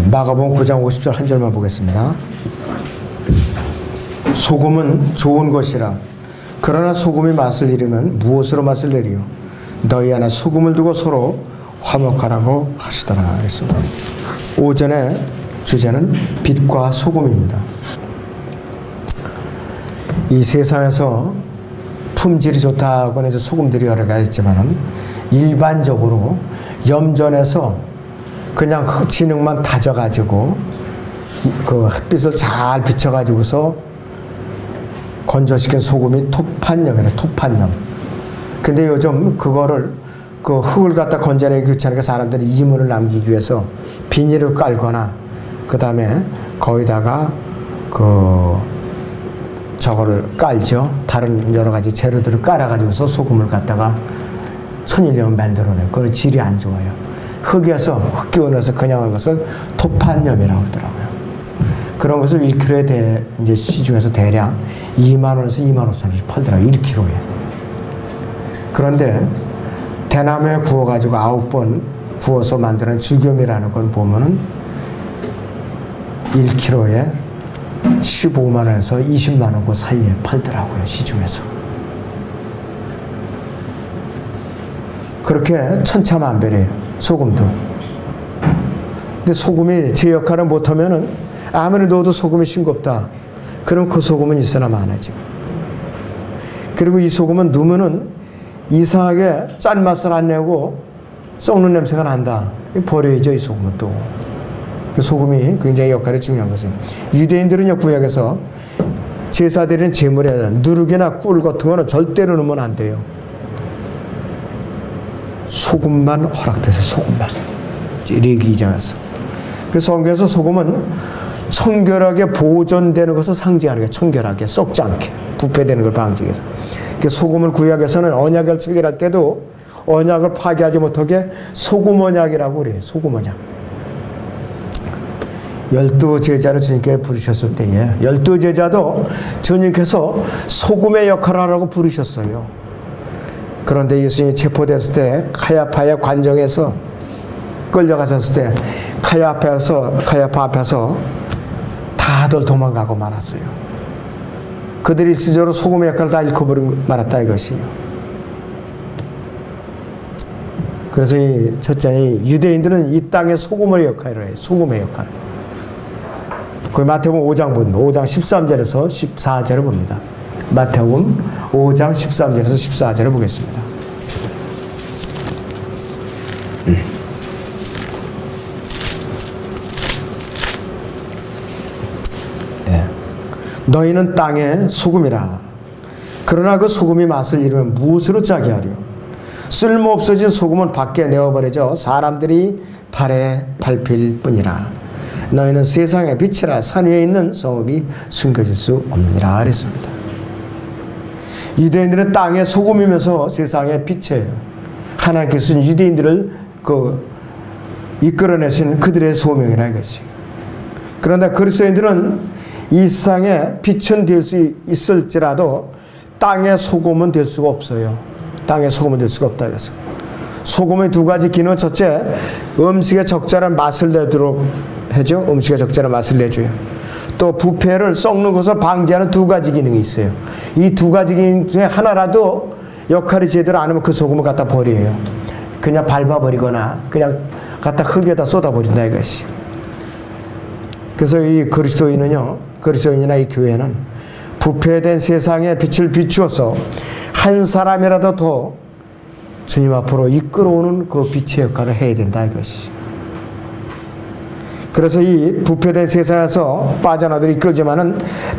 마가복음 9장 50절 한 절만 보겠습니다. 소금은 좋은 것이라. 그러나 소금이 맛을 잃으면 무엇으로 맛을 내리요? 너희 안에 소금을 두고 서로 화목하라고 하시더라 했습니다. 오전의 주제는 빛과 소금입니다. 이 세상에서 품질이 좋다고 해서 소금들이 여러 가지 있지만 일반적으로 염전에서 그냥 진흙만 다져가지고 그 햇빛을 잘 비춰가지고서 건조시킨 소금이 토판염이에요. 토판염. 근데 요즘 그거를 그 흙을 갖다 건져내기 귀찮으니까 사람들이 이물을 남기기 위해서 비닐을 깔거나 그 다음에 거기다가 저거를 깔죠. 다른 여러 가지 재료들을 깔아가지고서 소금을 갖다가 천일염을 만들어내요. 그건 질이 안 좋아요. 흙에서 흙기운에서 그냥 하는 것을 토판염이라고 하더라고요. 그런 것을 1kg에 이제 시중에서 대략 2만원에서 2만 5천원씩 팔더라고요. 1kg에. 그런데 대나무에 구워가지고 9번 구워서 만드는 주겸이라는 건 보면은 1kg에 15만원에서 20만원 그 사이에 팔더라고요. 시중에서. 그렇게 천차만별이에요. 소금도. 근데 소금이 제 역할을 못하면은 아무리 넣어도 소금이 싱겁다. 그럼 그 소금은 있으나 마나죠. 그리고 이 소금은 넣으면은 이상하게 짠맛을 안 내고 썩는 냄새가 난다. 버려야죠, 이 소금은 또. 그 소금이 굉장히 역할이 중요한 것이에요. 유대인들은요, 구약에서 제사 드리는 제물에 누룩이나 꿀 같은 거는 절대로 넣으면 안 돼요. 소금만 허락돼서 소금만. 레위기 2장에서. 그래서 성경에서 소금은 청결하게 보존되는 것을 상징하는 거예요. 청결하게 썩지 않게 부패되는 걸 방지하기 위해서. 소금을 구약에서는 언약을 체결할 때도 언약을 파괴하지 못하게 소금 언약이라고 그래요. 소금 언약. 12제자를 주님께 부르셨을 때에 12제자도 주님께서 소금의 역할을 하라고 부르셨어요. 그런데 예수님이 체포됐을 때 카야파의 관정에서 끌려가셨을 때 카야파 앞에서 다들 도망가고 말았어요. 그들이 스스로 소금의 역할을 다 잃어버리고 말았다 이것이에요. 그래서 이 첫째 유대인들은 이 땅의 소금의 역할을 해요. 소금의 역할. 그 마태복음 5장 봅니다. 5장 13절에서 14절을 봅니다. 마태복음 5장 13절에서 14절을 보겠습니다. 너희는 땅의 소금이라. 그러나 그 소금이 맛을 잃으면 무엇으로 짜게 하려? 쓸모없어진 소금은 밖에 내어버려져 사람들이 발에 밟힐 뿐이라. 너희는 세상의 빛이라. 산 위에 있는 성읍이 숨겨질 수 없느니라 그랬습니다. 유대인들은 땅의 소금이면서 세상의 빛이에요. 하나님께서는 유대인들을 이끌어내신 그들의 소명이라 이것이. 그런데 그리스도인들은 이 세상에 빛은 될 수 있을지라도 땅의 소금은 될 수가 없어요. 땅의 소금은 될 수가 없다 그래서. 소금의 두 가지 기능. 첫째, 음식에 적절한 맛을 내도록 해줘. 음식에 적절한 맛을 내줘요. 또 부패를 썩는 것을 방지하는 두 가지 기능이 있어요. 이 두 가지 기능 중에 하나라도 역할이 제대로 안 하면 그 소금을 갖다 버려요. 그냥 밟아버리거나 그냥 갖다 흙에다 쏟아버린다 이것이. 그래서 이 그리스도인이나 이 교회는 부패된 세상에 빛을 비추어서 한 사람이라도 더 주님 앞으로 이끌어오는 그 빛의 역할을 해야 된다 이것이. 그래서 이 부패된 세상에서 빠져나오도록 이끌지만은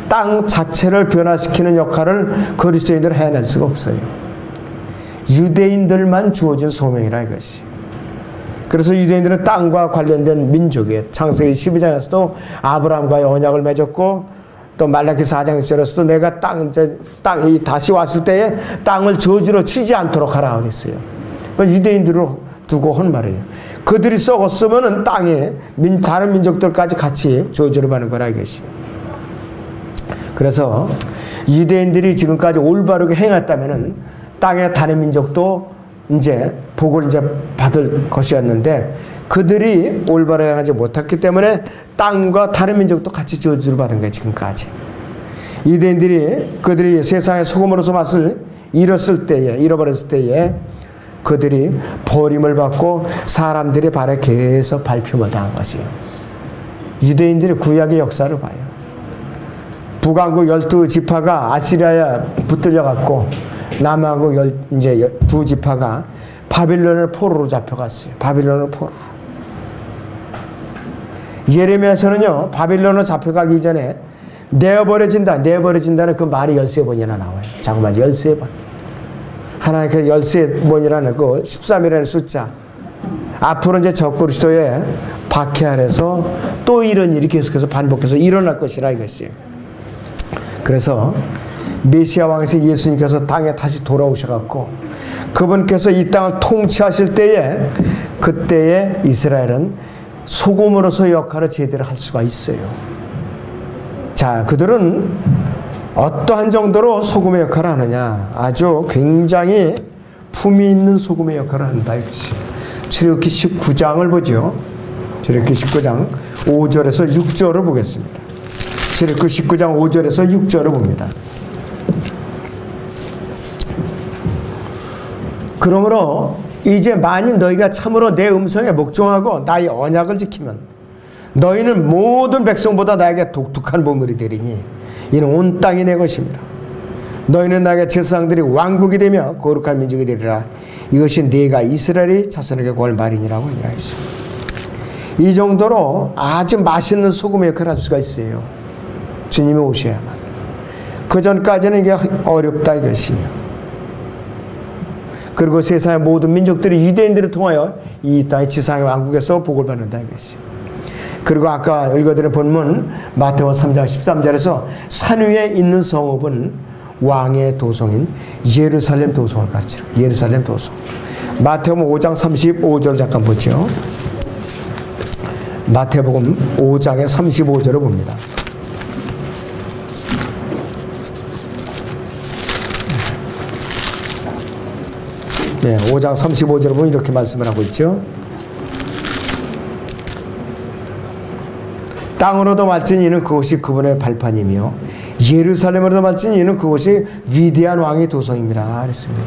땅 자체를 변화시키는 역할을 그리스도인들은 해낼 수가 없어요. 유대인들만 주어진 소명이라 이것이. 그래서 유대인들은 땅과 관련된 민족이에요. 창세기 12장에서도 아브라함과의 언약을 맺었고 또 말라기 4장 6절에서도 내가 땅이 다시 왔을 때에 땅을 저주로 치지 않도록 하라 그랬어요. 유대인들을 두고 한 말이에요. 그들이 썩었으면은 땅에 다른 민족들까지 같이 저주를 받는 거라 이것이. 그래서 유대인들이 지금까지 올바르게 행했다면은 땅의 다른 민족도 이제 복을 이제 받을 것이었는데 그들이 올바로 행하지 못했기 때문에 땅과 다른 민족도 같이 저주를 받은 거예요. 지금까지. 유대인들이 그들이 세상의 소금으로서 맛을 잃어버렸을 때에 그들이 버림을 받고 사람들의 발에 계속 밟힘을 당한 것이에요. 유대인들이 구약의 역사를 봐요. 북왕국 12지파가 아시리아에 붙들려 갔고 남왕국 이제 2지파가 바빌론의 포로로 잡혀갔어요. 바빌론의 포로. 예레미야서는요, 바빌론으로 잡혀가기 전에 내어버려진다는 그 말이 13번이나 나와요. 자그마치 13번. 하나님께서 13번이라는 그 13이라는 숫자. 앞으로 이제 적그리스도의 박해 아래서 또 이런 일이 계속해서 반복해서 일어날 것이라 이것이에요. 그래서 메시아 왕이신 예수님께서 땅에 다시 돌아오셔갖고 그분께서 이 땅을 통치하실 때에 그때에 이스라엘은 소금으로서 역할을 제대로 할 수가 있어요. 자, 그들은 어떠한 정도로 소금의 역할을 하느냐? 아주 굉장히 품위 있는 소금의 역할을 한다 이것이. 출애굽기 19장을 보죠. 출애굽기 19장 5절에서 6절을 보겠습니다. 출애굽기 19장 5절에서 6절을 봅니다. 그러므로 이제 만일 너희가 참으로 내 음성에 목종하고 나의 언약을 지키면 너희는 모든 백성보다 나에게 독특한 보물이 되리니 이는 온 땅이 내 것입니다. 너희는 나에게 제사장들이 왕국이 되며 거룩한 민족이 되리라. 이것이 네가 이스라엘의 자손에게 구할 말이니라고 하니라 했습니다. 이 정도로 아주 맛있는 소금의 역할을 할 수가 있어요. 주님이 오셔야만. 그 전까지는 이게 어렵다 이것이에요. 그리고 세상의 모든 민족들이 유대인들을 통하여 이 땅의 지상의 왕국에서 복을 받는다 이것이. 그리고 아까 읽어드린 본문 마태복음 3장 13절에서 산 위에 있는 성읍은 왕의 도성인 예루살렘 도성을 가르치라. 예루살렘 도성. 마태복음 5장 35절을 잠깐 보죠. 마태복음 5장의 35절을 봅니다. 네, 5장 35절을 보면 이렇게 말씀을 하고 있죠. 땅으로도 말진 이는 그곳이 그분의 발판이며 예루살렘으로도 말진 이는 그곳이 위대한 왕의 도성입니다. 그랬습니다.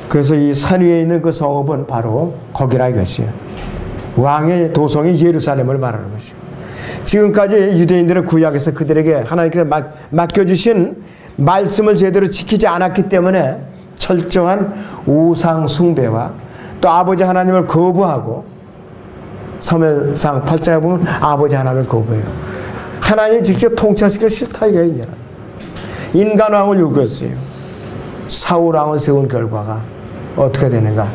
그래서 이 산 위에 있는 그 성읍은 바로 거기라 이것이에요. 왕의 도성이 예루살렘을 말하는 것이죠. 지금까지 유대인들은 구약에서 그들에게 하나님께서 맡겨주신 말씀을 제대로 지키지 않았기 때문에 철저한 우상 숭배와 또 아버지 하나님을 거부하고 사무엘상 8장에 보면 아버지 하나님을 거부해요. 하나님 직접 통치하시기가 싫다 이거예요. 인간왕을 요구했어요. 사울왕을 세운 결과가 어떻게 되는가?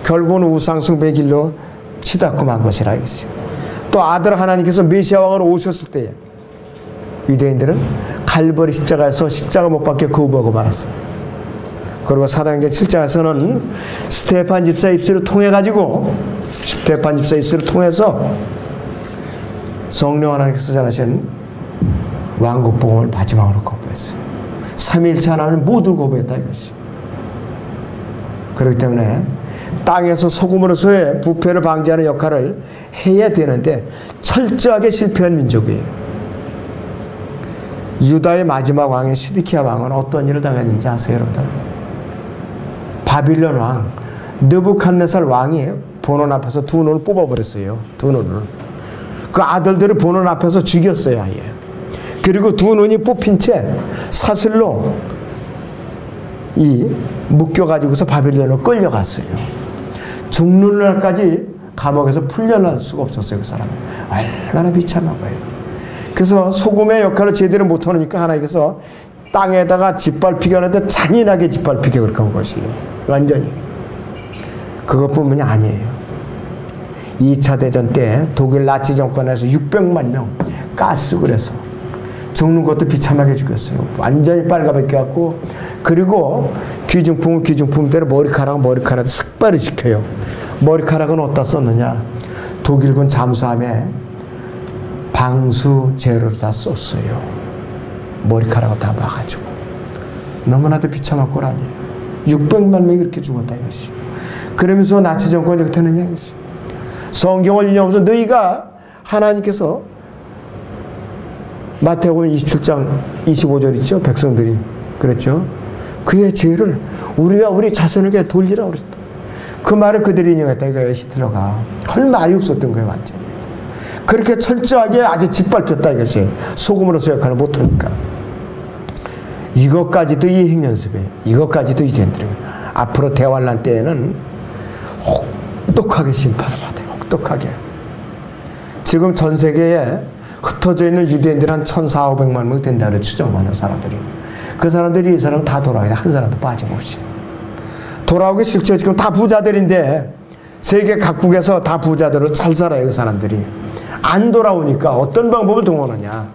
결국은 우상 숭배의 길로 치닫고 만 것이라 이것이요. 또 아들 하나님께서 메시아 왕으로 오셨을 때에 유대인들은 갈보리 십자가에서 십자가 못 박혀 거부하고 말았어요. 그리고 사도행전 7장에서는 스테판 집사 입술을 통해서 성령 하나님께서 전하신 왕국 복음을 마지막으로 거부했어요. 3일차 하나님은 모두 거부했다 이것이. 그렇기 때문에 땅에서 소금으로서의 부패를 방지하는 역할을 해야 되는데 철저하게 실패한 민족이에요. 유다의 마지막 왕인 시드키야 왕은 어떤 일을 당했는지 아세요, 여러분들? 바빌론 왕 느부갓네살 왕이 본원 앞에서 두 눈을 뽑아버렸어요. 두 눈을. 그 아들들을 본원 앞에서 죽였어요, 아예. 그리고 두 눈이 뽑힌 채 사슬로 묶여가지고서 바빌론으로 끌려갔어요. 죽는 날까지 감옥에서 풀려날 수가 없었어요, 그 사람은. 얼마나 비참한 거예요. 그래서 소금의 역할을 제대로 못하니까 하나님께서 땅에다가 짓밟히게 하는데 잔인하게 짓밟히게 그렇게 한 것이에요. 완전히. 그것뿐만이 아니에요. 2차 대전 때 독일 나치 정권에서 600만 명 가스불에서 죽는 것도 비참하게 죽였어요. 완전히 빨가벗겨 갖고, 그리고 귀중품대로 머리카락을 삭발을 시켜요. 머리카락은 어디다 썼느냐? 독일군 잠수함에 방수 재료로 다 썼어요. 머리카락을 다 막아주고. 너무나도 비참한 꼴 아니에요. 600만 명이 이렇게 죽었다 이것이. 그러면서 나치 정권이 되느냐 이것이. 성경을 인용하면서 너희가 하나님께서 마태복음 27장 25절 있죠. 백성들이 그랬죠. 그의 죄를 우리가 우리 자손에게 돌리라고 그랬다. 그 말을 그들이 인용했다. 이거 여기 들어가. 할 말이 없었던 거예요. 완전히. 그렇게 철저하게 아주 짓밟혔다 이것이. 속음으로서 역할을 못하니까. 이것까지도 이 행연습이에요. 이것까지도 유대인들이 앞으로 대환란 때에는 혹독하게 심판을 받아요. 혹독하게. 지금 전 세계에 흩어져 있는 유대인들 한 1,400~1,500만 명 된다고 추정하는 사람들이. 그 사람들이 이 사람 다 돌아가야 돼. 한 사람도 빠짐없이. 돌아오기 실제 지금 다 부자들인데 세계 각국에서 다 부자들을 잘 살아요. 그 사람들이. 안 돌아오니까 어떤 방법을 동원하냐.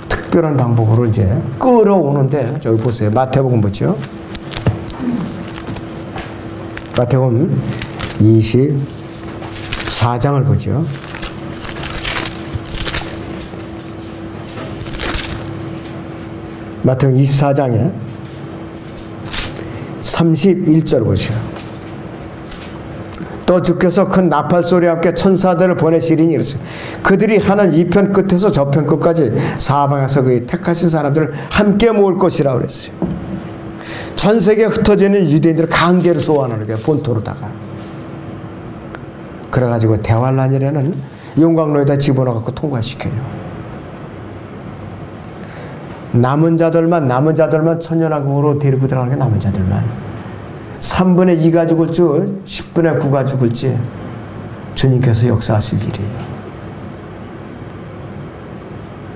특별한 방법으로 이제 끌어오는데 저기 보세요. 마태복음 보죠. 마태복음 24장을 보죠. 마태복음 24장에 31절 보시오. 또 주께서 큰 나팔 소리와 함께 천사들을 보내시리니 이랬어요. 그들이 하늘 이편 끝에서 저편 끝까지 사방에서 그의 택하신 사람들을 함께 모을 것이라 그랬어요. 전 세계에 흩어져 있는 유대인들을 강제로 소환하는 거예요. 본토로다가. 그래가지고 대환란이라는 용광로에다 집어넣어갖고 통과시켜요. 남은 자들만 천년왕국으로 데리고 들어가는 게 남은 자들만. 3분의 2가 죽을지 10분의 9가 죽을지 주님께서 역사하실 일이에요.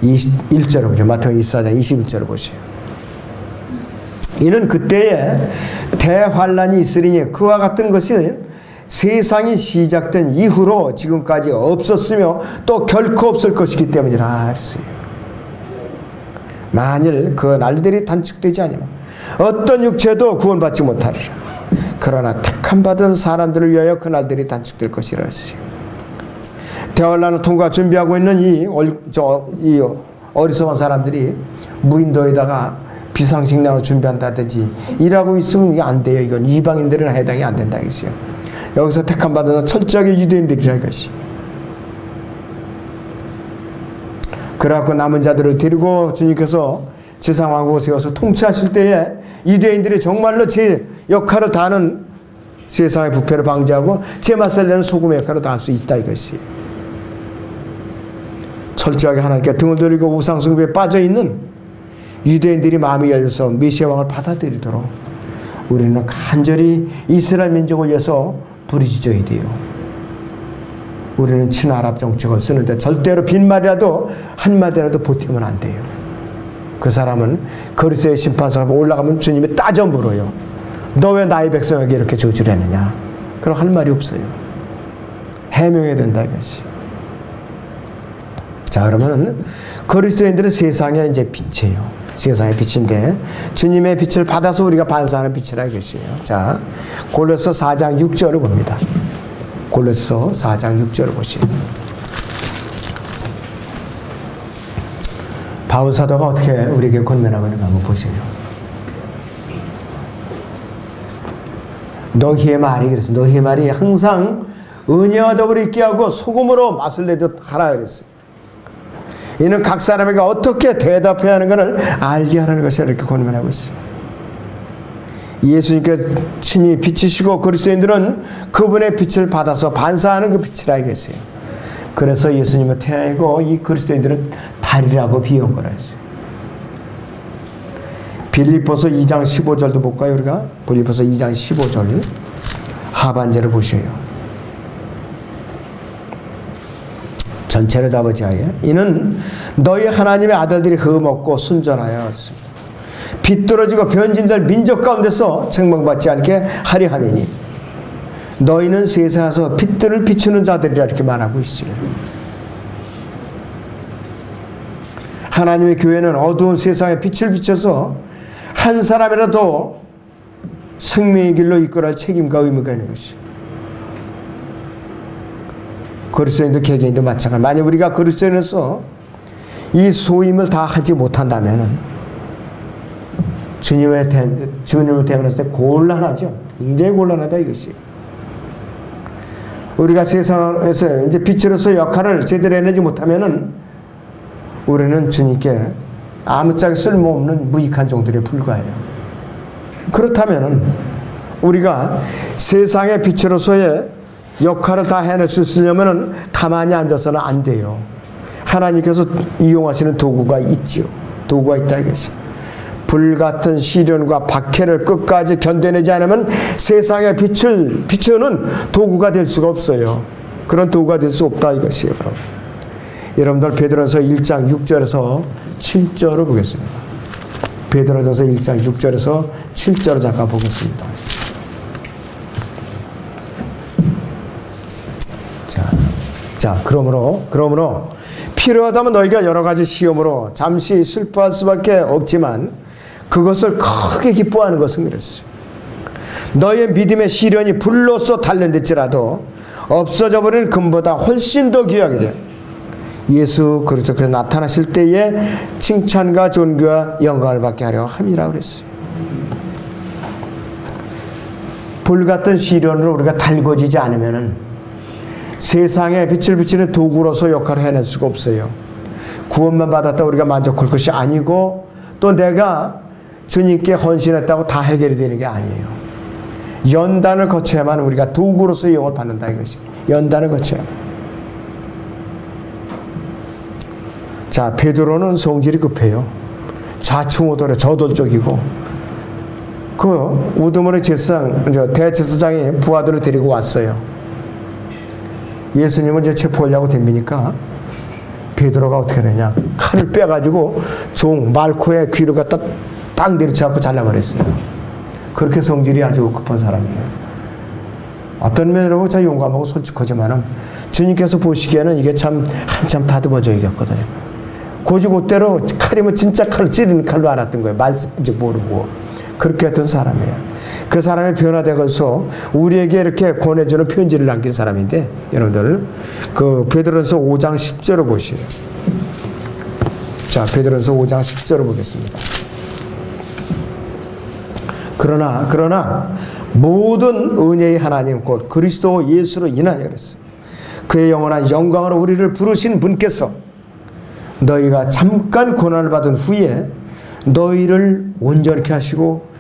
21절을 보죠. 마태복음 24장 21절을 보세요. 이는 그때에 대환란이 있으리니 그와 같은 것이 세상이 시작된 이후로 지금까지 없었으며 또 결코 없을 것이기 때문이라 했어요. 만일 그 날들이 단축되지 않으면 어떤 육체도 구원받지 못하리라. 그러나 택함 받은 사람들을 위하여 그 날들이 단축될 것이라 했어요. 대환란을 통과 준비하고 있는 이 어리석은 사람들이 무인도에다가 비상식량을 준비한다든지 일하고 있으면 이게 안 돼요. 이건 이방인들은 해당이 안 된다 이것이요. 여기서 택함 받은 철저하게 유대인들이라 이것이. 그래갖고 남은 자들을 데리고 주님께서 지상왕국을 세워서 통치하실 때에 유대인들이 정말로 제 역할을 다하는 세상의 부패를 방지하고 제 맛을 내는 소금의 역할을 다할 수 있다 이것이. 철저하게 하나님께 등을 돌리고 우상숭배에 빠져있는 유대인들이 마음이 열려서 메시아 왕을 받아들이도록 우리는 간절히 이스라엘 민족을 위해서 부르짖어야 돼요. 우리는 친아랍 정책을 쓰는데 절대로 빈말이라도 한마디라도 보태면 안 돼요. 그 사람은 그리스도의 심판상 앞에 올라가면 주님이 따져 물어요. 너 왜 나의 백성에게 이렇게 저주를 했느냐. 그럼 할 말이 없어요. 해명해야 된다 이것이. 자, 그러면 그리스도인들은 세상의 이제 빛이에요. 세상의 빛인데 주님의 빛을 받아서 우리가 반사하는 빛이라 이것이에요. 자, 골로새 4장 6절을 봅니다. 골로새 4장 6절을 보시면 바울 사도가 어떻게 우리에게 권면하고 있는가 한번 보세요. 너희의 말이 그랬어요. 너희의 말이 항상 은혜와 더불어 있게 하고 소금으로 맛을 내듯 하라 그랬어요. 이는 각 사람에게 어떻게 대답해야 하는 것을 알게 하라는 것이 이렇게 권면하고 있어요. 예수님께 친히 빛이시고 그리스도인들은 그분의 빛을 받아서 반사하는 그 빛이라 이거였어요. 그래서 예수님을 태하고 이 그리스도인들은 달이라고 비유한 거라 했어요. 빌립보서 2장 15절도 볼까요? 우리가 빌립보서 2장 15절 하반절을 보셔요. 전체를 다 보자에 이는 너희 하나님의 아들들이 흠없고 순전하여 했습니다. 비뚤어지고 변진될 민족 가운데서 책망받지 않게 하려 함이니 너희는 세상에서 빛들을 비추는 자들이라 이렇게 말하고 있어요. 하나님의 교회는 어두운 세상에 빛을 비춰서 한 사람이라도 생명의 길로 이끌어갈 책임과 의무가 있는 것이죠. 그리스도인도 개개인도 마찬가지. 만약 우리가 그리스도인으로서 이 소임을 다 하지 못한다면 주님을 대면했을 때 곤란하죠. 굉장히 곤란하다 이것이. 우리가 세상에서 이제 빛으로서 역할을 제대로 해내지 못하면은 우리는 주님께 아무짝에 쓸모없는 무익한 종들에 불과해요. 그렇다면은 우리가 세상의 빛으로서의 역할을 다 해낼 수 있으려면은 가만히 앉아서는 안 돼요. 하나님께서 이용하시는 도구가 있지요. 도구가 있다 이것이. 불같은 시련과 박해를 끝까지 견뎌내지 않으면 세상의 빛을 비추는 도구가 될 수가 없어요. 그런 도구가 될 수 없다 이것이에요. 그럼 여러분들 베드로전서 1장 6절에서 7절을 보겠습니다. 베드로전서 1장 6절에서 7절을 잠깐 보겠습니다. 자, 그러므로 필요하다면 너희가 여러 가지 시험으로 잠시 슬퍼할 수밖에 없지만 그것을 크게 기뻐하는 것은 그랬어요. 너희의 믿음의 시련이 불로써 단련될지라도 없어져 버리는 금보다 훨씬 더 귀하게 돼. 예수 그리스도께서 나타나실 때에 칭찬과 존귀와 영광을 받게 하려 함이라고 그랬어요. 불같은 시련으로 우리가 달궈지지 않으면은 세상에 빛을 비치는 도구로서 역할을 해낼 수가 없어요. 구원만 받았다 우리가 만족할 것이 아니고 또 내가 주님께 헌신했다고 다 해결이 되는 게 아니에요. 연단을 거쳐야만 우리가 도구로서 이용을 받는다 이것이. 연단을 거쳐야만. 자, 베드로는 성질이 급해요. 좌충우돌해 저돌적이고 그 우두머리 대제사장이 부하들을 데리고 왔어요. 예수님을 이제 체포하려고 덤비니까 베드로가 어떻게 하느냐, 칼을 빼가지고 종 말코의 귀를 갖다 딱 내리쳐갖고 잘라버렸어요. 그렇게 성질이 아주 급한 사람이에요. 어떤 면으로 참 용감하고 솔직하지만은 주님께서 보시기에는 이게 참 한참 다듬어져야겠거든요. 고지고대로 칼이면 진짜 칼을 찌르는 칼로 알았던 거예요. 말씀인지 모르고. 그렇게 했던 사람이에요. 그 사람이 변화되어서 우리에게 이렇게 권해주는 편지를 남긴 사람인데, 여러분들 그 베드로전서 5장 10절을 보시요. 자, 베드로전서 5장 10절을 보겠습니다. 그러나 모든 은혜의 하나님 곧 그리스도 예수로 인하여 그랬어요. 그의 영원한 영광으로 우리를 부르신 분께서 너희가 잠깐 고난을 받은 후에 너희를 온전케 하시고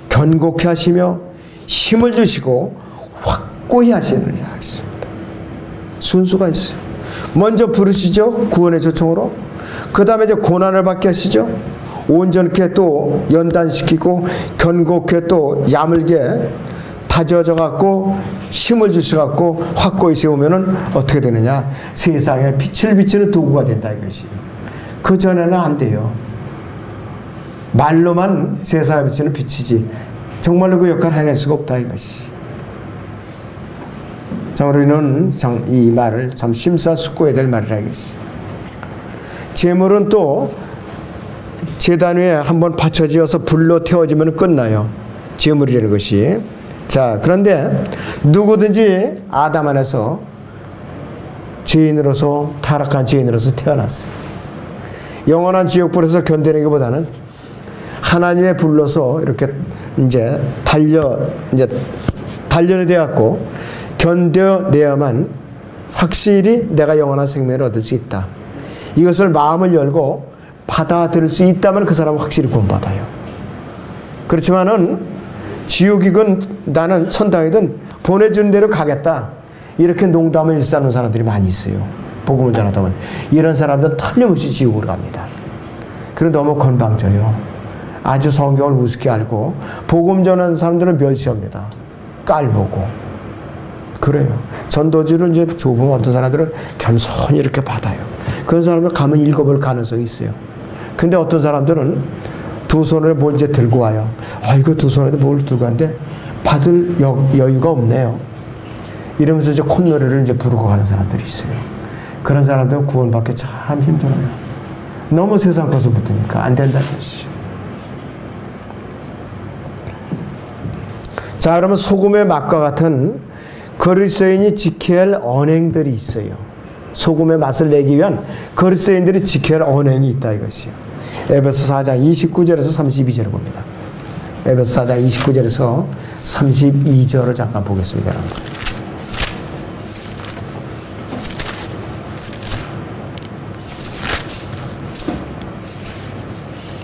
견고케 하시며 힘을 주시고 확고히 하시느니라 했습니다. 순수가 있어요. 먼저 부르시죠. 구원의 초청으로. 그 다음에 이제 고난을 받게 하시죠. 온전케 또 연단시키고 견고케 또 야물게 다져져 갖고 힘을 주셔 갖고 확고히 세우면은 어떻게 되느냐, 세상에 빛을 비치는 도구가 된다 이것이에요. 그 전에는 안 돼요. 말로만 세상에 비치는 빛이지 정말로 그 역할을 해낼 수가 없다 이것이. 자, 우리는 이 말을 참 심사숙고해야 될 말이라 이것이. 제물은 또 제단 위에 한번 받쳐지어서 불로 태워지면 끝나요. 제물이라는 것이. 자, 그런데 누구든지 아담 안에서 죄인으로서, 타락한 죄인으로서 태어났어요. 영원한 지옥불에서 견뎌내기보다는 하나님의 불로서 이렇게 이제 단련이 되었고 견뎌내야만 확실히 내가 영원한 생명을 얻을 수 있다. 이것을 마음을 열고 받아들일 수 있다면 그 사람은 확실히 구원받아요. 그렇지만은 지옥이건 나는 천당이든 보내준 대로 가겠다, 이렇게 농담을 일삼는 사람들이 많이 있어요. 복음을 전하다 보면 이런 사람들은 틀림없이 지옥으로 갑니다. 그런데 너무 건방져요. 아주 성경을 우습게 알고 복음 전하는 사람들은 멸시합니다. 깔보고. 그래요. 전도지를 이제 좁으면 어떤 사람들은 겸손히 이렇게 받아요. 그런 사람은 가면 읽어볼 가능성이 있어요. 근데 어떤 사람들은 두 손을 뭘 이제 들고 와요. 이거 두 손에 뭘 들고 왔는데 받을 여유가 없네요. 이러면서 이제 콧노래를 이제 부르고 가는 사람들이 있어요. 그런 사람들은 구원받기 참 힘들어요. 너무 세상 것을 붙으니까 안 된다는 것이. 자, 그러면 소금의 맛과 같은 그리스도인이 지켜야 할 언행들이 있어요. 소금의 맛을 내기 위한 그리스도인들이 지켜야 할 언행이 있다 이것이요. 에베소 4장 29절에서 32절을 봅니다. 에베소 4장 29절에서 32절을 잠깐 보겠습니다.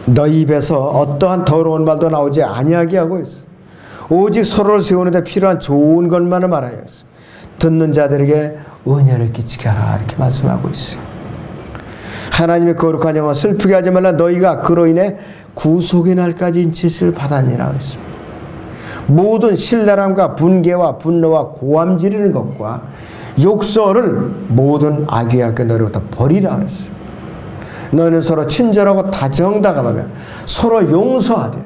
너희 입에서 어떠한 더러운 말도 나오지 아니하게 하고 있어. 오직 서로를 세우는데 필요한 좋은 것만을 말하여 있어. 듣는 자들에게 은혜를 끼치게 하라. 이렇게 말씀하고 있어요. 하나님의 거룩한 영혼 슬프게 하지 말라. 너희가 그로 인해 구속의 날까지 인치를 받았니라 그랬습니다. 모든 신랄함과 분개와 분노와 고함 지르는 것과 욕설을 모든 악의 학교 너희로부터 버리라 그랬어요. 너희는 서로 친절하고 다정다감하며 서로 용서하되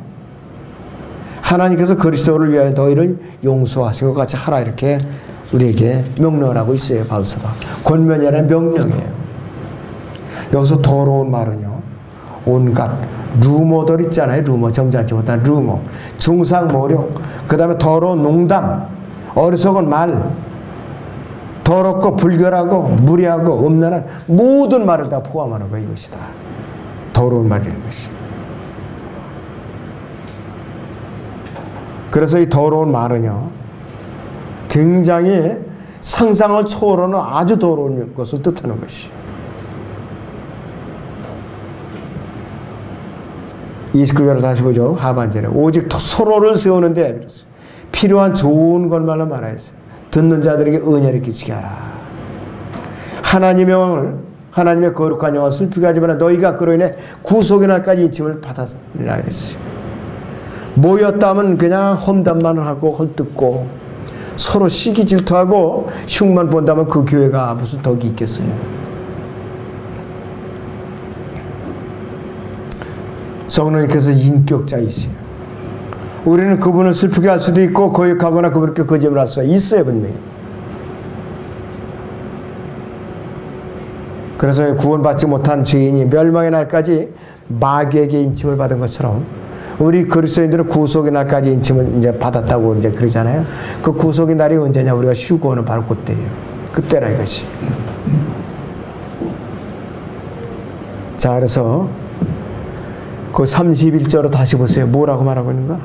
하나님께서 그리스도를 위하여 너희를 용서하신 것 같이 하라. 이렇게 우리에게 명령을 하고 있어요. 바울서가 권면이라는 명령이에요. 여기서 더러운 말은요, 온갖 루머들 있잖아요. 루머, 점잖지 못한 루머, 중상모략, 그 다음에 더러운 농담, 어리석은 말, 더럽고 불결하고 무례하고 음란한 모든 말을 다 포함하는 거 이것이다. 더러운 말이라는 것이. 그래서 이 더러운 말은요, 굉장히 상상을 초월하는 아주 더러운 것을 뜻하는 것이. 29절을 다시 보죠. 하반절에 오직 서로를 세우는데 필요한 좋은 것만을 말하였어요. 듣는 자들에게 은혜를 끼치게 하라. 하나님의 거룩한 영혼 슬프게 하지 마라. 너희가 그로 인해 구속의 날까지 인침을 받았느라 그랬어요. 모였다 하면 그냥 험담만 하고 헐뜯고 서로 시기 질투하고 흉만 본다면 그 교회가 무슨 덕이 있겠어요. 성령님께서 인격자이세요. 우리는 그분을 슬프게 할 수도 있고 거역하거나 그분께 거짓말 할 수 있어요. 분명히. 그래서 구원받지 못한 죄인이 멸망의 날까지 마귀에게 인침을 받은 것처럼 우리 그리스도인들은 구속의 날까지 인침을 이제 받았다고 이제 그러잖아요. 그 구속의 날이 언제냐? 우리가 쉬고 오는 바로 그때예요. 그때라 이것이. 자, 그래서 그 31절로 다시 보세요. 뭐라고 말하고 있는가?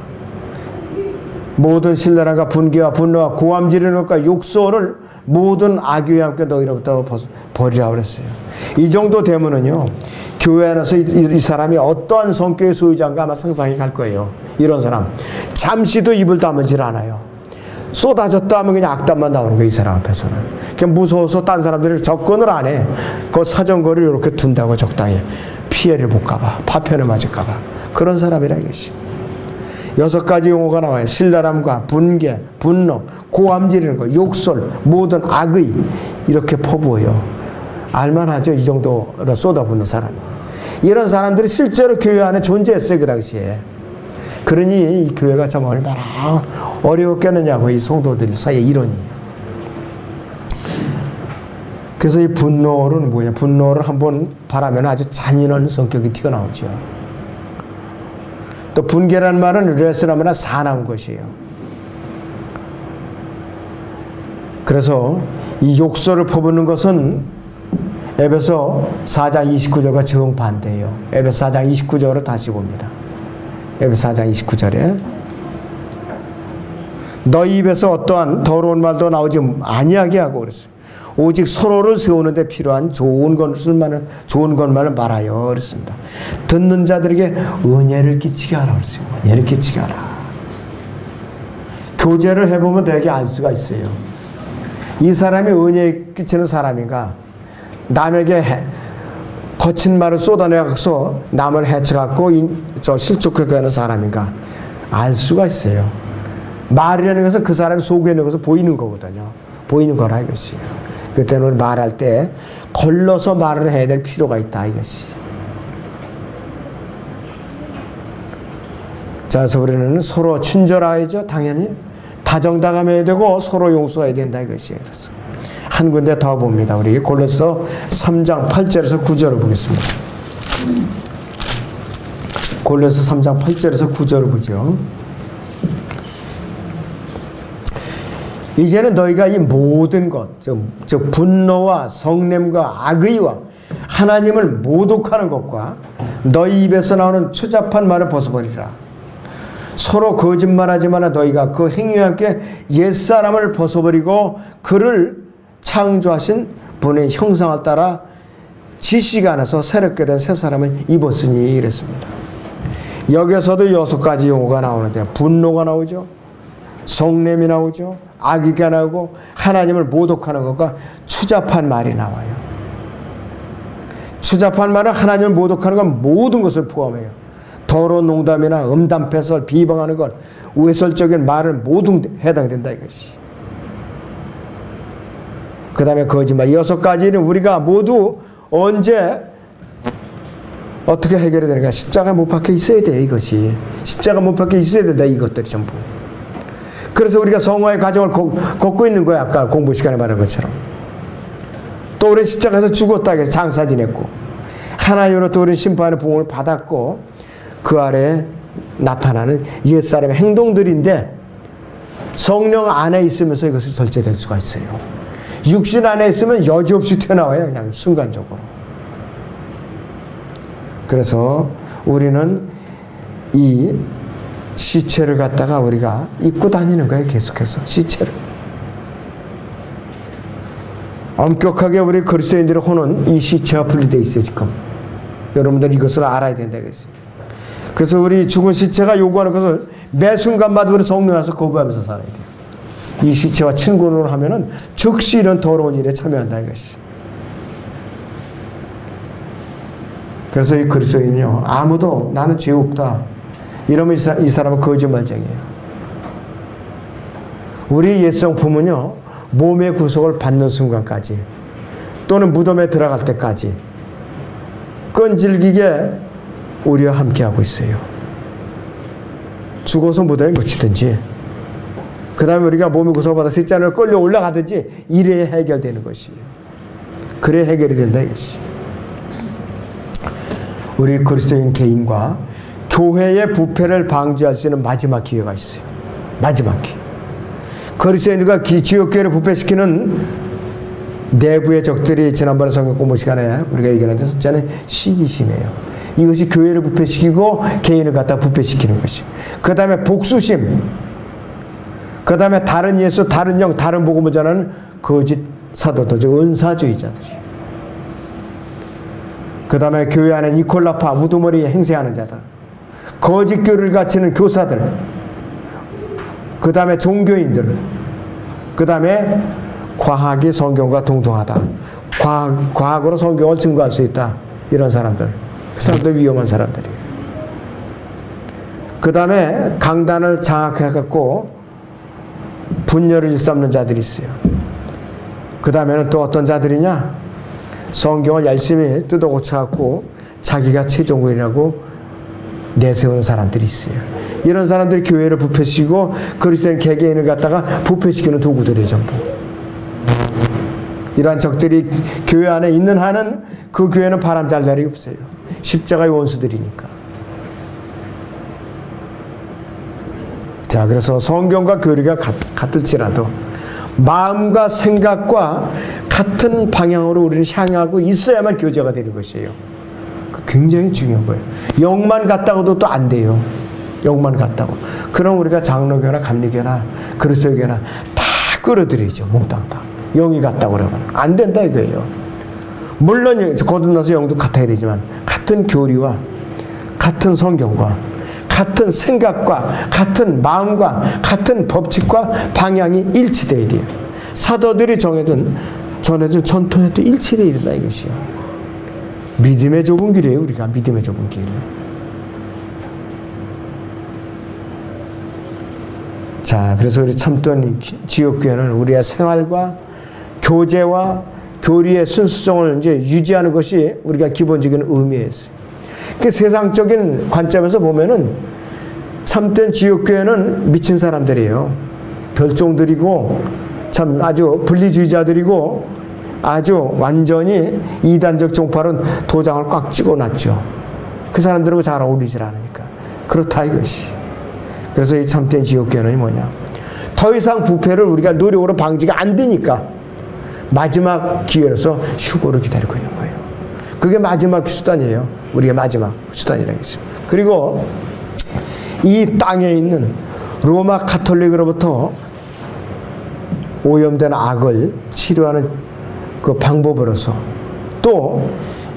모든 신랄함과 분개와 분노와 고함 지르는 것과 욕설을 모든 악의와 함께 너희로부터 버리라 그랬어요. 이 정도 되면은요, 교회 안에서 이 사람이 어떠한 성격의 소유자인가 아마 상상이 갈 거예요. 이런 사람 잠시도 입을 다물질 않아요. 쏟아졌다 하면 그냥 악담만 나오는 거예요. 이 사람 앞에서는. 그냥 무서워서 딴 사람들이 접근을 안 해. 그 사정거리를 이렇게 둔다고 적당히. 피해를 볼까봐, 파편을 맞을까봐. 그런 사람이라 이것이. 6가지 용어가 나와요. 신랄함과 분개, 분노, 고함 지르는 거, 욕설, 모든 악의 이렇게 퍼부어요. 알만하죠. 이 정도로 쏟아붓는 사람. 이런 사람들이 실제로 교회 안에 존재했어요. 그 당시에. 그러니 이 교회가 참 얼마나 어려웠겠느냐고 이 성도들 사이에 이론이. 그래서 이 분노는 뭐냐? 분노를 한번 바라면 아주 잔인한 성격이 튀어나오죠. 또 분개라는 말은 레스라면 사나운 것이에요. 그래서 이 욕설을 퍼붓는 것은 에베소 4장 29절과 정반대예요. 에베소 4장 29절을 다시 봅니다. 에베소 4장 29절에 너희 입에서 어떠한 더러운 말도 나오지 아니하게 하고 그랬어요. 오직 서로를 세우는 데 필요한 좋은 것만을 말하여 그랬습니다. 듣는 자들에게 은혜를 끼치게 하라 그랬어요. 은혜를 끼치게 하라. 교제를 해보면 되게 알 수가 있어요. 이 사람이 은혜 끼치는 사람인가, 남에게 거친 말을 쏟아내서 남을 해쳐갖고 실족하게 하는 사람인가 알 수가 있어요. 말이라는 것은 그 사람이 속에 있는 것을 보이는 거거든요. 보이는 거라 이것이에요. 그때는 말할 때 걸러서 말을 해야 될 필요가 있다 이것이. 자, 그래서 우리는 서로 친절해야죠. 당연히 다정다감해야 되고 서로 용서해야 된다 이것이에요. 그래서 한 군데 더 봅니다. 우리 골로새 3장 8절에서 9절을 보겠습니다. 골로새 3장 8절에서 9절을 보죠. 이제는 너희가 이 모든 것, 즉 분노와 성냄과 악의와 하나님을 모독하는 것과 너희 입에서 나오는 추잡한 말을 벗어버리라. 서로 거짓말하지 마라. 너희가 그 행위와 함께 옛사람을 벗어버리고 그를 창조하신 분의 형상을 따라 지식 안에서 새롭게 된 새 사람을 입었으니 이랬습니다. 여기서도 6가지 용어가 나오는데 분노가 나오죠. 성냄이 나오죠. 악의가 나오고 하나님을 모독하는 것과 추잡한 말이 나와요. 추잡한 말은 하나님을 모독하는 건 모든 것을 포함해요. 더러운 농담이나 음담패설, 비방하는 것, 외설적인 말을 모두 해당된다 이것이. 그 다음에 거짓말. 6가지는 우리가 모두 언제 어떻게 해결이 되는가? 십자가 못 박혀 있어야 돼 이것이. 십자가 못 박혀 있어야 된다 이것들이 전부. 그래서 우리가 성화의 과정을 걷고 있는 거야. 아까 공부 시간에 말한 것처럼. 또 우리 십자가에서 죽었다 해서 장사 지냈고 하나님으로 또 우리 심판의 부흥을 받았고 그 아래에 나타나는 옛사람의 행동들인데 성령 안에 있으면서 이것이 절제될 수가 있어요. 육신 안에 있으면 여지없이 튀어나와요. 그냥 순간적으로. 그래서 우리는 이 시체를 갖다가 우리가 입고 다니는 거예요. 계속해서 시체를. 엄격하게 우리 그리스도인들의 혼은 이 시체와 분리되어 있어요. 지금. 여러분들 이것을 알아야 된다. 그래서 우리 죽은 시체가 요구하는 것을 매 순간마다 우리 성령 안에서 거부하면서 살아야 돼요. 이 시체와 친구를 하면은 즉시 이런 더러운 일에 참여한다 이것이. 그래서 이 그리스도인은요, 아무도 나는 죄 없다 이러면 이 사람은 거짓말쟁이에요. 우리 옛성품은요, 몸의 구속을 받는 순간까지 또는 무덤에 들어갈 때까지 끈질기게 우리와 함께하고 있어요. 죽어서 무덤에 묻히든지 그 다음에 우리가 몸의 구속을 받아 셋째로 끌려 올라가든지 이래야 해결되는 것이에요. 그래야 해결이 된다 이것이. 우리 그리스도인 개인과 교회의 부패를 방지할 수 있는 마지막 기회가 있어요. 마지막 기회. 그리스도인들과 지역교회를 부패시키는 내부의 적들이 지난번에 성경 공부 시간에 우리가 얘기하는데 첫째는 시기심이에요. 이것이 교회를 부패시키고 개인을 갖다 부패시키는 것이. 그 다음에 복수심. 그 다음에 다른 예수, 다른 영, 다른 복음을 전하는 거짓 사도들, 즉 은사주의자들이. 그 다음에 교회 안에 니콜라파, 우두머리 행세하는 자들, 거짓 교리를 갖추는 교사들, 그 다음에 종교인들, 그 다음에 과학이 성경과 동등하다. 과학으로 성경을 증거할 수 있다. 이런 사람들. 그 사람들 위험한 사람들이에요. 그 다음에 강단을 장악해갖고 분열을 일삼는 자들이 있어요. 그 다음에는 또 어떤 자들이냐? 성경을 열심히 뜯어 고쳐갖고 자기가 최종권이라고 내세우는 사람들이 있어요. 이런 사람들이 교회를 부패시키고 그리스도인 개개인을 갖다가 부패시키는 도구들이에요. 전부. 이러한 적들이 교회 안에 있는 한은 그 교회는 바람잘 자리 없어요. 십자가의 원수들이니까. 자, 그래서 성경과 교리가 같을지라도 마음과 생각과 같은 방향으로 우리는 향하고 있어야만 교제가 되는 것이에요. 굉장히 중요한 거예요. 영만 같다고도 또 안 돼요. 영만 같다고. 그럼 우리가 장로교나 감리교나 그리스도교나 다 끌어들이죠. 몽땅 다. 영이 같다고 그러면 안 된다 이거예요. 물론 거듭나서 영도 같아야 되지만 같은 교리와 같은 성경과 같은 생각과 같은 마음과 같은 법칙과 방향이 일치돼야 돼요. 사도들이 전해준 전통에도 일치돼야 된다 이것이요. 믿음의 좁은 길이에요. 우리가 믿음의 좁은 길. 자, 그래서 우리 참된 지옥교회는 우리의 생활과 교제와 교리의 순수성을 이제 유지하는 것이 우리가 기본적인 의미였어요. 그 세상적인 관점에서 보면은 참된 지옥교회는 미친 사람들이에요. 별종들이고 참 아주 분리주의자들이고 아주 완전히 이단적 종파론 도장을 꽉 찍어놨죠. 그 사람들하고 잘 어울리질 않으니까. 그렇다 이것이. 그래서 이 참된 지옥교회는 뭐냐? 더 이상 부패를 우리가 노력으로 방지가 안 되니까 마지막 기회로서 휴고를 기다리고 있는 거예요. 그게 마지막 수단이에요. 우리의 마지막 수단이라는 것이죠. 그리고 이 땅에 있는 로마 카톨릭으로부터 오염된 악을 치료하는 그 방법으로서 또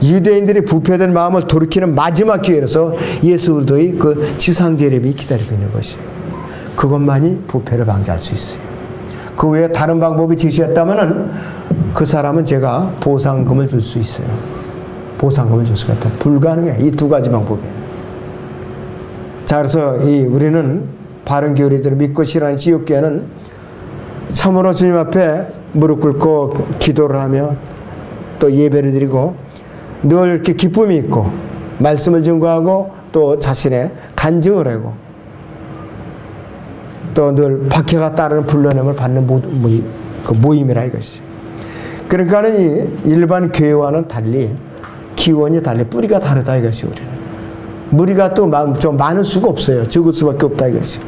유대인들이 부패된 마음을 돌이키는 마지막 기회로서 예수 그리스도의 그 지상 재림이 기다리고 있는 것이에요. 그것만이 부패를 방지할 수 있어요. 그 외에 다른 방법이 제시했다면은 그 사람은 제가 보상금을 줄 수 있어요. 보상금을 줄 수가 있다. 불가능해. 이 두 가지 방법이. 자, 그래서 우리는 바른 교리들을 믿고 실현하는 지옥교회는 참으로 주님 앞에 무릎 꿇고 기도를 하며 또 예배를 드리고 늘 이렇게 기쁨이 있고 말씀을 증거하고 또 자신의 간증을 하고 또 늘 박해가 따르는 불러냄을 받는 그 모임이라 이것이. 그러니까는 이 일반 교회와는 달리 기원이 달리 뿌리가 다르다 이것이. 우리는 무리가 또 좀 많을 수가 없어요. 적을 수밖에 없다 이것이.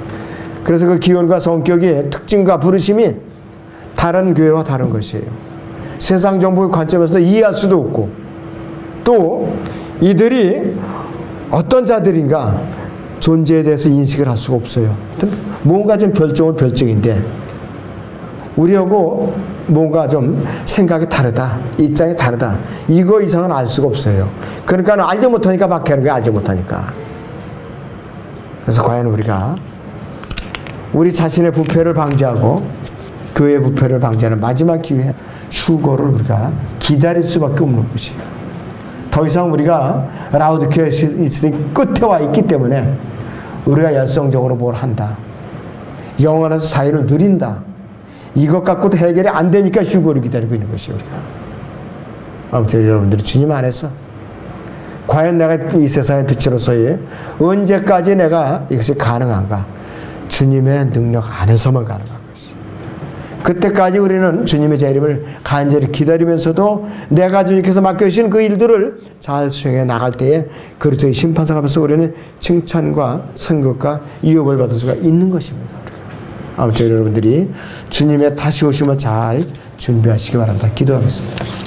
그래서 그 기원과 성격의 특징과 부르심이 다른 교회와 다른 것이에요. 세상 정보의 관점에서도 이해할 수도 없고 또 이들이 어떤 자들인가 존재에 대해서 인식을 할 수가 없어요. 뭔가 좀 별종은 별종인데 우리하고 뭔가 좀 생각이 다르다. 입장이 다르다. 이거 이상은 알 수가 없어요. 그러니까 알지 못하니까 박해하는 거야. 알지 못하니까. 그래서 과연 우리가 우리 자신의 부패를 방지하고 교회의 부패를 방지하는 마지막 기회 휴거를 우리가 기다릴 수밖에 없는 것이에요. 더 이상 우리가 라우디케아 시대의 끝에 와 있기 때문에 우리가 열성적으로 뭘 한다. 영원한 자유를 누린다. 이것 갖고도 해결이 안 되니까 휴거를 기다리고 있는 것이에요. 우리가. 아무튼 여러분들이 주님 안에서 과연 내가 이 세상의 빛으로서의 언제까지 내가 이것이 가능한가? 주님의 능력 안에서만 가능한 것이. 그때까지 우리는 주님의 재림을 간절히 기다리면서도 내가 주님께서 맡겨주신 그 일들을 잘 수행해 나갈 때에 그리스도의 심판상 앞에서 우리는 칭찬과 선급과 유업을 받을 수가 있는 것입니다. 아무튼 여러분들이 주님의 다시 오심을 잘 준비하시기 바랍니다. 기도하겠습니다.